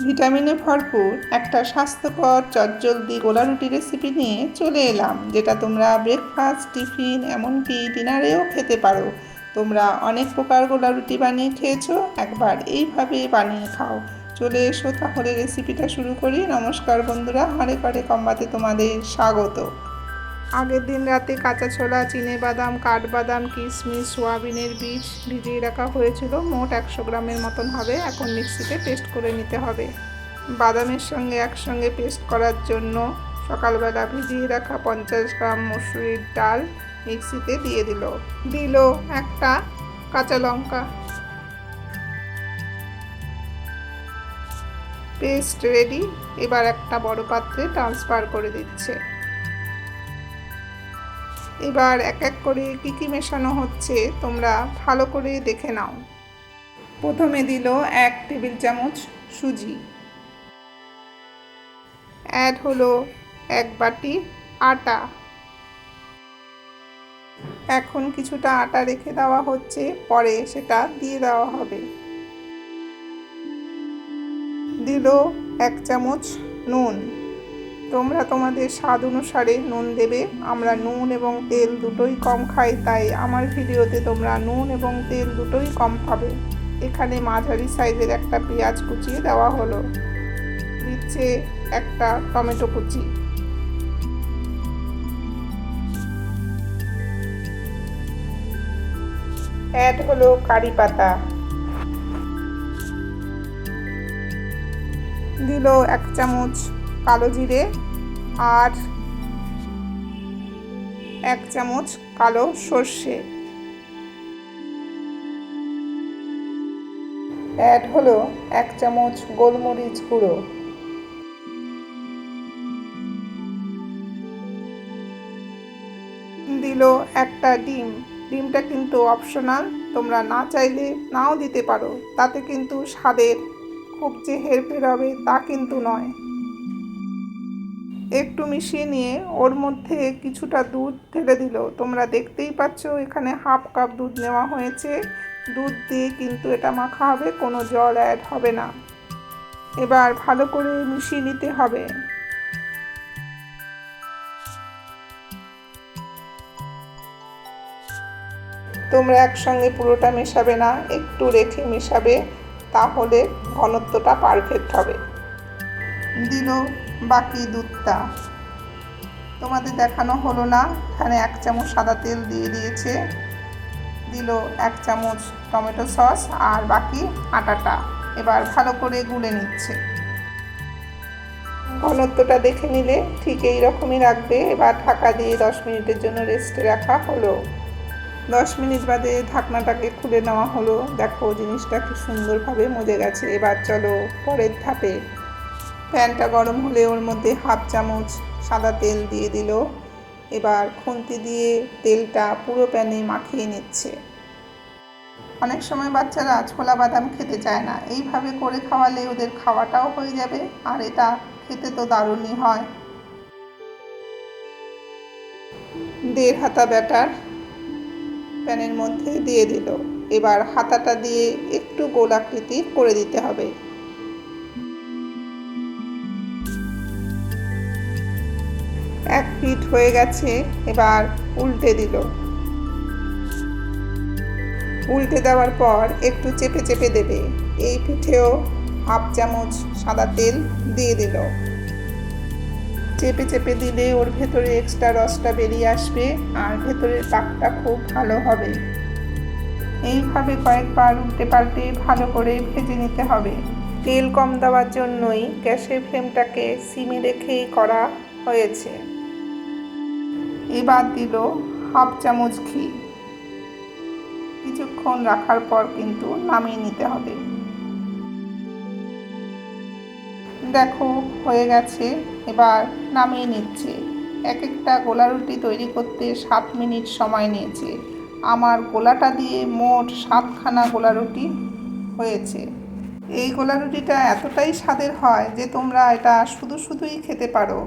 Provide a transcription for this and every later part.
ভিটামিনে ভরপুর একটা স্বাস্থ্যকর চটজলদি গোলা রুটি রেসিপি নিয়ে চলে এলাম, যেটা তোমরা ব্রেকফাস্ট, টিফিন, এমনকি ডিনারেও খেতে পারো। তোমরা অনেক প্রকার গোলা রুটি বানিয়ে খেয়েছো, একবার এইভাবে বানিয়ে খাও। চলে এসো তাহলে রেসিপিটা শুরু করি। নমস্কার বন্ধুরা, হরেক হরেক কম্বাতে তোমাদের স্বাগত। আগের দিন রাতে কাঁচা ছোলা, চিনেবাদাম, কাঠবাদাম, কিশমিশ, সোয়াবিনের বীজ ভিজিয়ে রাখা হয়েছিল। মোট 100 গ্রামের মতন হবে। এখন মিক্সিতে পেস্ট করে নিতে হবে। বাদামের সঙ্গে একসঙ্গে পেস্ট করার জন্য সকালবেলা ভিজিয়ে রাখা 50 গ্রাম মসুরির ডাল মিক্সিতে দিয়ে দিল একটা কাঁচা লঙ্কা। Paste ready. এবার একটা বড় পাত্রে ট্রান্সফার করে দিচ্ছে। এবার এক এক করে কী মেশানো হচ্ছে তোমরা ভালো করে দেখে নাও। প্রথমে দিল 1 টেবিল চামচ সুজি, অ্যাড হলো 1 বাটি আটা। এখন কিছুটা আটা রেখে দেওয়া হচ্ছে, পরে সেটা দিয়ে দেওয়া হবে। দিল 1 চামচ নুন। তোমরা তোমাদের স্বাদ অনুসারে নুন দেবে। আমরা নুন এবং তেল দুটোই কম খাই, তাই আমার ভিডিওতে তোমরা নুন এবং তেল দুটোই কম পাবে। এখানে মাঝারি সাইজের একটা পেঁয়াজ কুচিয়ে দেওয়া হলো। দিচ্ছে একটা টমেটো কুচি। অ্যাড হলো কারি পাতা। দিল 1 চামচ কালো জিরে আর 1 চামচ কালো সর্ষে। অ্যাড হলো 1 চামচ গোলমরিচ গুঁড়ো। দিল একটা ডিম। ডিমটা কিন্তু অপশনাল, তোমরা না চাইলে নাও দিতে পারো, তাতে কিন্তু স্বাদের খুব যে হেরফের হবে তা কিন্তু নয়। একটু মিশিয়ে নিয়ে ওর মধ্যে কিছুটা দুধ ঢেলে দিল। তোমরা দেখতেই পাচ্ছ এখানে হাফ কাপ দুধ নেওয়া হয়েছে। দুধ দিয়ে কিন্তু এটা মাখা হবে, কোনো জল অ্যাড হবে না। এবার ভালো করে মিশিয়ে নিতে হবে। তোমরা একসঙ্গে পুরোটা মেশাবে না, একটু রেখে মেশাবে, তাহলে ঘনত্বটা পারফেক্ট হবে। দিল বাকি দুধটা। তোমাদের দেখানো হলো না, এখানে 1 চামচ সাদা তেল দিয়ে দিয়েছে। দিল 1 চামচ টমেটো সস আর বাকি আটাটা। এবার ভালো করে গুলে নিচ্ছে। ঘনত্বটা দেখে নিলে ঠিক এই রকমই রাখবে। এবার ঢাকা দিয়ে 10 মিনিটের জন্য রেস্টে রাখা হলো। 10 মিনিট বাদে ঢাকনাটাকে খুলে নেওয়া হলো। দেখো জিনিসটা কি সুন্দরভাবে মজে গেছে। এবার চলো পরের ধাপে। প্যানটা গরম হলে ওর মধ্যে হাফ চামচ সাদা তেল দিয়ে দিল। এবার খুন্তি দিয়ে তেলটা পুরো প্যানে মাখিয়ে নিচ্ছে। অনেক সময় বাচ্চারা ছোলা বাদাম খেতে চায় না, এইভাবে করে খাওয়ালে ওদের খাওয়াটাও হয়ে যাবে, আর এটা খেতে তো দারুণই হয়। 1.5 হাতা ব্যাটার প্যানের মধ্যে দিয়ে দিল। এবার হাতাটা দিয়ে একটু গোলাকৃতি করে দিতে হবে। এক পিঠ হয়ে গেছে, এবার উল্টে দিল। উল্টে দেওয়ার পর একটু চেপে চেপে দেবে। এই পিঠেও হাফ চামচ সাদা তেল দিয়ে দিল। চেপে চেপে দিলে ওর ভেতরে এক্সট্রা রসটা বেরিয়ে আসবে আর ভেতরের পাকটা খুব ভালো হবে। এইভাবে কয়েকবার উল্টে পাল্টে ভালো করে ভেজে নিতে হবে। তেল কম দেওয়ার জন্যই গ্যাসের ফ্লেমটাকে সিমে রেখেই করা হয়েছে। এবার দিল হাফ চামচ ঘি। কিছুক্ষণ রাখার পর কিন্তু নামিয়ে নিতে হবে। দেখো হয়ে গেছে, এবার নামিয়ে নিচ্ছে। এক একটা গোলা রুটি তৈরি করতে 7 মিনিট সময় নিয়েছে। আমার গোলাটা দিয়ে মোট 7খানা গোলা রুটি হয়েছে। এই গোলা রুটিটা এতটাই স্বাদের হয় যে তোমরা এটা শুধুই খেতে পারো।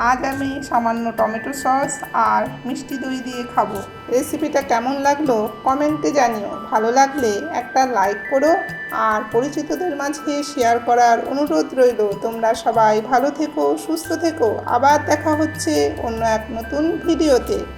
আজ আমি সামান্য টমেটো সস আর মিষ্টি দই দিয়ে খাবো। রেসিপিটা কেমন লাগলো কমেন্টে জানিও। ভালো লাগলে একটা লাইক করো আর পরিচিতদের মাঝে শেয়ার করার অনুরোধ রইল। তোমরা সবাই ভালো থেকো, সুস্থ থেকো। আবার দেখা হচ্ছে অন্য এক নতুন ভিডিওতে।